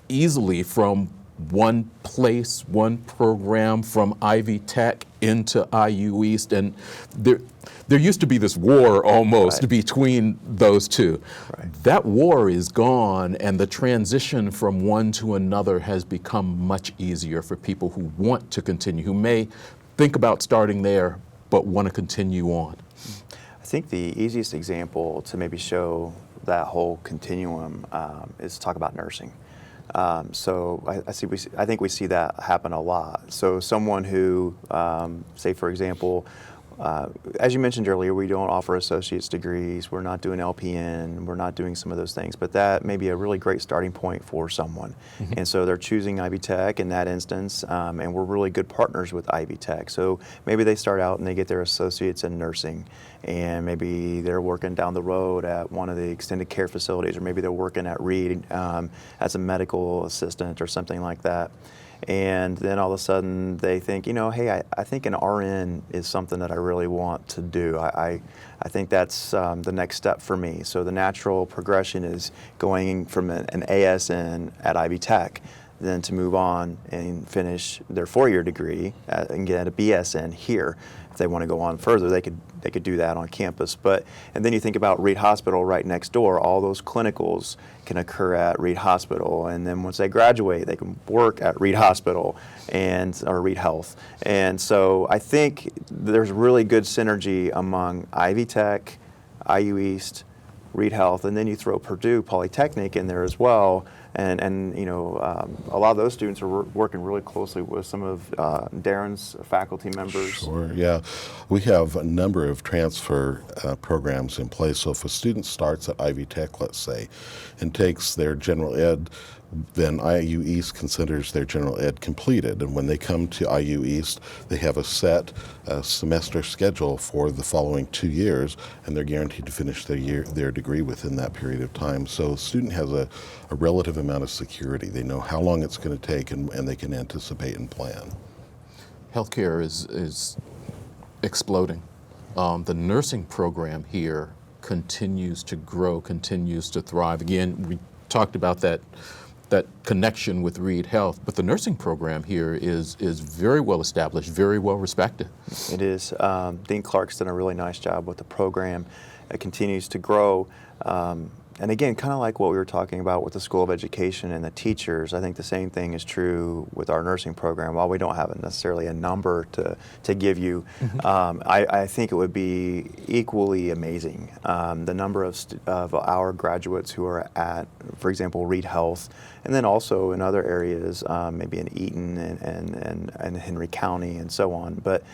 easily from one place, one program, from Ivy Tech into IU East. And there used to be this war almost between those two. That war is gone, and the transition from one to another has become much easier for people who want to continue, who may think about starting there but want to continue on. I think the easiest example to maybe show that whole continuum is to talk about nursing. So I think we see that happen a lot. So someone who, say for example, as you mentioned earlier, we don't offer associate's degrees, we're not doing LPN, we're not doing some of those things, but that may be a really great starting point for someone. And so they're choosing Ivy Tech in that instance, and we're really good partners with Ivy Tech. So maybe they start out and they get their associates in nursing, and maybe they're working down the road at one of the extended care facilities, or maybe they're working at Reed as a medical assistant or something like that. And then all of a sudden they think, hey, I think an RN is something that I really want to do. I think that's the next step for me. So the natural progression is going from an ASN at Ivy Tech, then to move on and finish their 4-year degree and get a BSN here. If they want to go on further, they could do that on campus. And then you think about Reed Hospital right next door. All those clinicals can occur at Reed Hospital, and then once they graduate, they can work at Reed Hospital or Reed Health. And so I think there's really good synergy among Ivy Tech, IU East, Reed Health, and then you throw Purdue Polytechnic in there as well. And you know, a lot of those students are working really closely with some of Darren's faculty members. Sure, yeah. We have a number of transfer programs in place. So if a student starts at Ivy Tech, let's say, and takes their general ed, then IU East considers their general ed completed. And when they come to IU East, they have a set semester schedule for the following 2 years, and they're guaranteed to finish their degree within that period of time. So the student has a relative amount of security. They know how long it's going to take, and they can anticipate and plan. Healthcare is exploding. The nursing program here continues to grow, continues to thrive. Again, we talked about that connection with Reed Health, but the nursing program here is very well established, very well respected. It is. Dean Clark's done a really nice job with the program. It continues to grow. And again, kind of like what we were talking about with the School of Education and the teachers, I think the same thing is true with our nursing program. While we don't have necessarily a number to give you, I think it would be equally amazing. The number of our graduates who are at, for example, Reed Health, and then also in other areas, maybe in Eaton and Henry County and so on. But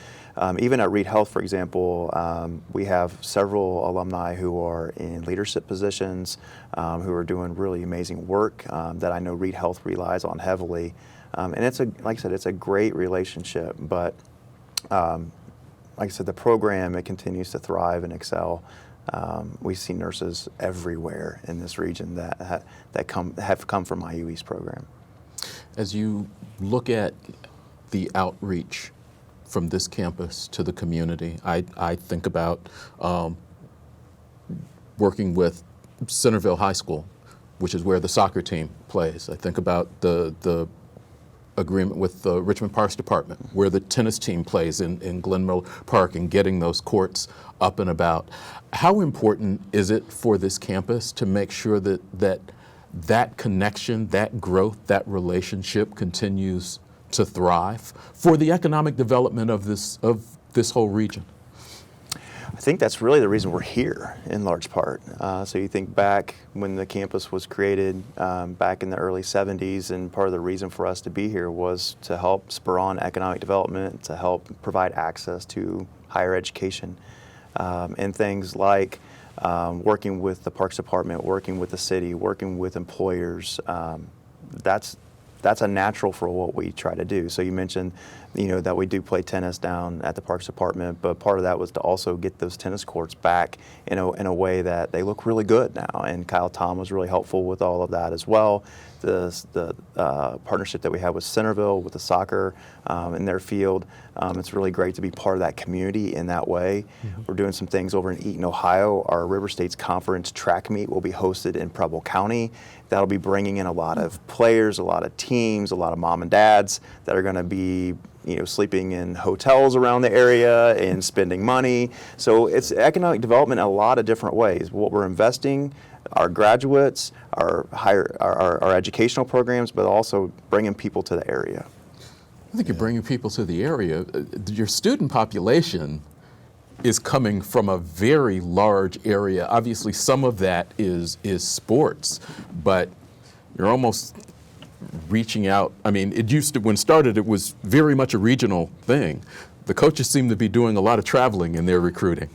even at Reed Health, for example, we have several alumni who are in leadership positions, who are doing really amazing work that I know Reed Health relies on heavily. And it's like I said, it's a great relationship. But like I said, the program, it continues to thrive and excel. We see nurses everywhere in this region that have come from IU East program. As you look at the outreach from this campus to the community, I think about working with Centerville High School, which is where the soccer team plays. I think about the agreement with the Richmond Parks Department, where the tennis team plays in Glen Miller Park, and getting those courts up and about. How important is it for this campus to make sure that connection, that growth, that relationship continues to thrive for the economic development of this whole region? I think that's really the reason we're here, in large part. So you think back when the campus was created back in the early 70s, and part of the reason for us to be here was to help spur on economic development, to help provide access to higher education, and things like working with the Parks Department, working with the city, working with employers. That's a natural for what we try to do. So you mentioned, that we do play tennis down at the Parks Department, but part of that was to also get those tennis courts back in a way that they look really good now. And Kyle Tom was really helpful with all of that as well. The partnership that we have with Centerville, with the soccer in their field, it's really great to be part of that community in that way. We're doing some things over in Eaton, Ohio. Our River States Conference track meet will be hosted in Preble County. That'll be bringing in a lot of players, a lot of teams, a lot of mom and dads that are going to be sleeping in hotels around the area and spending money. So it's economic development in a lot of different ways. What we're investing, our graduates, our educational programs, but also bringing people to the area. I think you're bringing people to the area. Your student population is coming from a very large area. Obviously, some of that is sports, but you're almost reaching out. I mean, it used to, when started, it was very much a regional thing. The coaches seem to be doing a lot of traveling in their recruiting.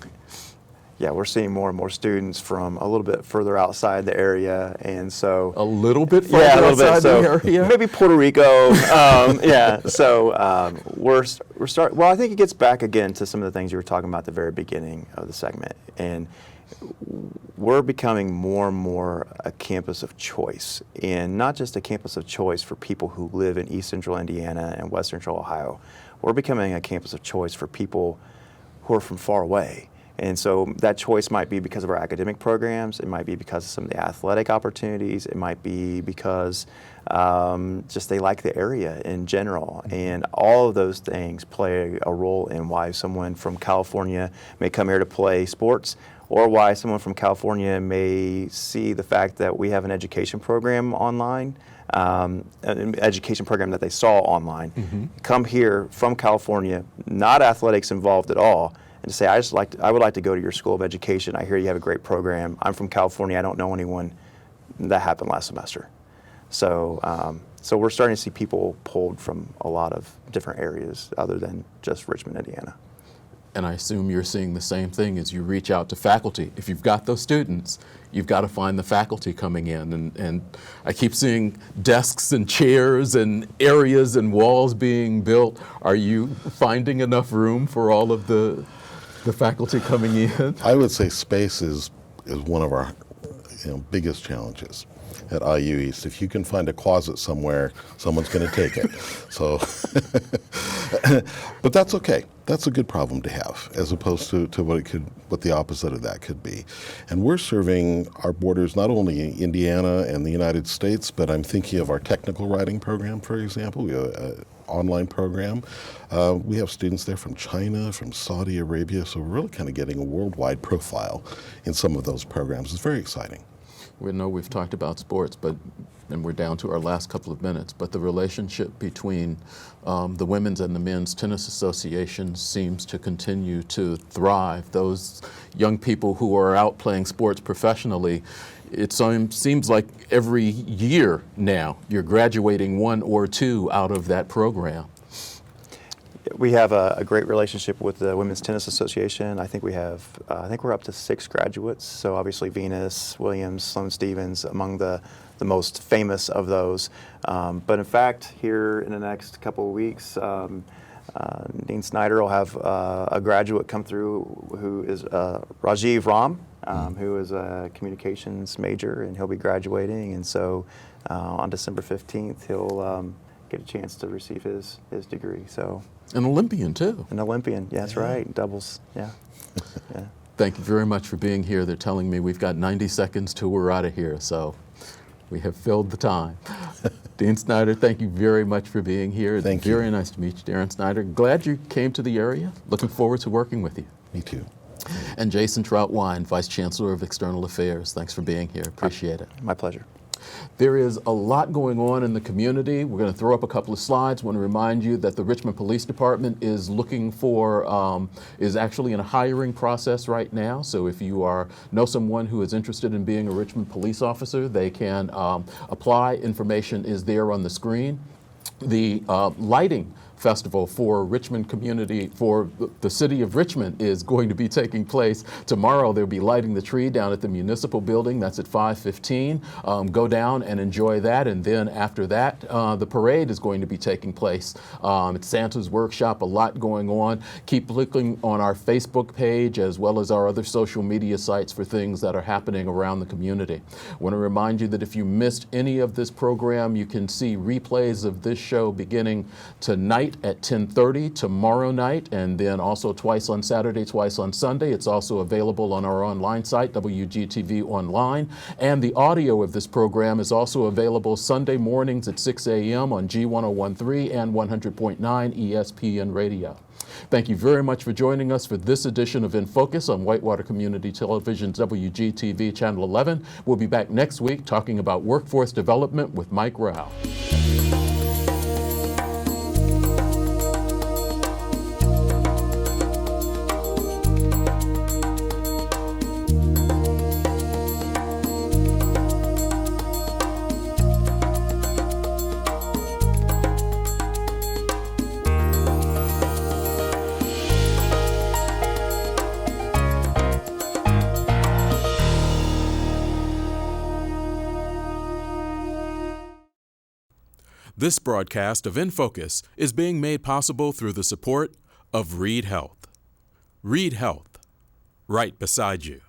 Yeah, we're seeing more and more students from a little bit further outside the area, and so a little bit further outside the area, maybe Puerto Rico. We're starting. Well, I think it gets back again to some of the things you were talking about at the very beginning of the segment, and we're becoming more and more a campus of choice, and not just a campus of choice for people who live in East Central Indiana and West Central Ohio. We're becoming a campus of choice for people who are from far away. And so that choice might be because of our academic programs, it might be because of some of the athletic opportunities, it might be because just they like the area in general. And all of those things play a role in why someone from California may come here to play sports, or why someone from California may see the fact that we have an education program online, an education program that they saw online, come here from California, not athletics involved at all, and to say, I would like to go to your School of Education. I hear you have a great program. I'm from California. I don't know anyone. That happened last semester. So we're starting to see people pulled from a lot of different areas other than just Richmond, Indiana. And I assume you're seeing the same thing as you reach out to faculty. If you've got those students, you've got to find the faculty coming in. And I keep seeing desks and chairs and areas and walls being built. Are you finding enough room for all of the faculty coming in? I would say space is one of our biggest challenges at IU East. If you can find a closet somewhere, someone's going to take it. So, but that's okay. That's a good problem to have, as opposed to what the opposite of that could be. And we're serving our borders not only in Indiana and the United States, but I'm thinking of our technical writing program, for example. We have an online program. We have students there from China, from Saudi Arabia, so we're really kind of getting a worldwide profile in some of those programs. It's very exciting. We know we've talked about sports, and we're down to our last couple of minutes, but the relationship between the Women's and the Men's Tennis Association seems to continue to thrive. Those young people who are out playing sports professionally, it seems like every year now you're graduating one or two out of that program. We have a great relationship with the Women's Tennis Association. I think we have, I think we're up to 6 graduates. So obviously Venus, Williams, Sloane Stephens, among the most famous of those. But in fact, here in the next couple of weeks, Dean Snyder will have a graduate come through who is Rajiv Ram, who is a communications major, and he'll be graduating. And so on December 15th, he'll get a chance to receive his degree. So. An Olympian, too. An Olympian, yeah, that's right. Doubles, yeah. Yeah. Thank you very much for being here. They're telling me we've got 90 seconds till we're out of here, so we have filled the time. Dean Snyder, thank you very much for being here. Thank you. Very nice to meet you, Darren Snyder. Glad you came to the area. Looking forward to working with you. Me too. And Jason Troutwine, Vice Chancellor of External Affairs. Thanks for being here. Appreciate it. My pleasure. There is a lot going on in the community. We're going to throw up a couple of slides. I want to remind you that the Richmond Police Department is looking for, is actually in a hiring process right now. So if you know someone who is interested in being a Richmond police officer, they can apply. Information is there on the screen. The lighting festival for Richmond community, for the city of Richmond, is going to be taking place tomorrow. They'll be lighting the tree down at the municipal building. That's at 5:15. Go down and enjoy that. And then after that, the parade is going to be taking place. It's Santa's Workshop, a lot going on. Keep looking on our Facebook page as well as our other social media sites for things that are happening around the community. I want to remind you that if you missed any of this program, you can see replays of this show beginning tonight at 10:30, tomorrow night, and then also twice on Saturday, twice on Sunday. It's also available on our online site, WGTV Online. And the audio of this program is also available Sunday mornings at 6 a.m. on G1013 and 100.9 ESPN Radio. Thank you very much for joining us for this edition of In Focus on Whitewater Community Television's WGTV Channel 11. We'll be back next week talking about workforce development with Mike Rao. This broadcast of In Focus is being made possible through the support of Reed Health. Reed Health, right beside you.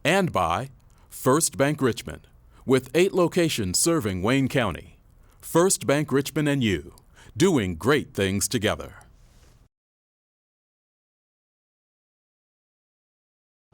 And by First Bank Richmond, with 8 locations serving Wayne County. First Bank Richmond and you, doing great things together.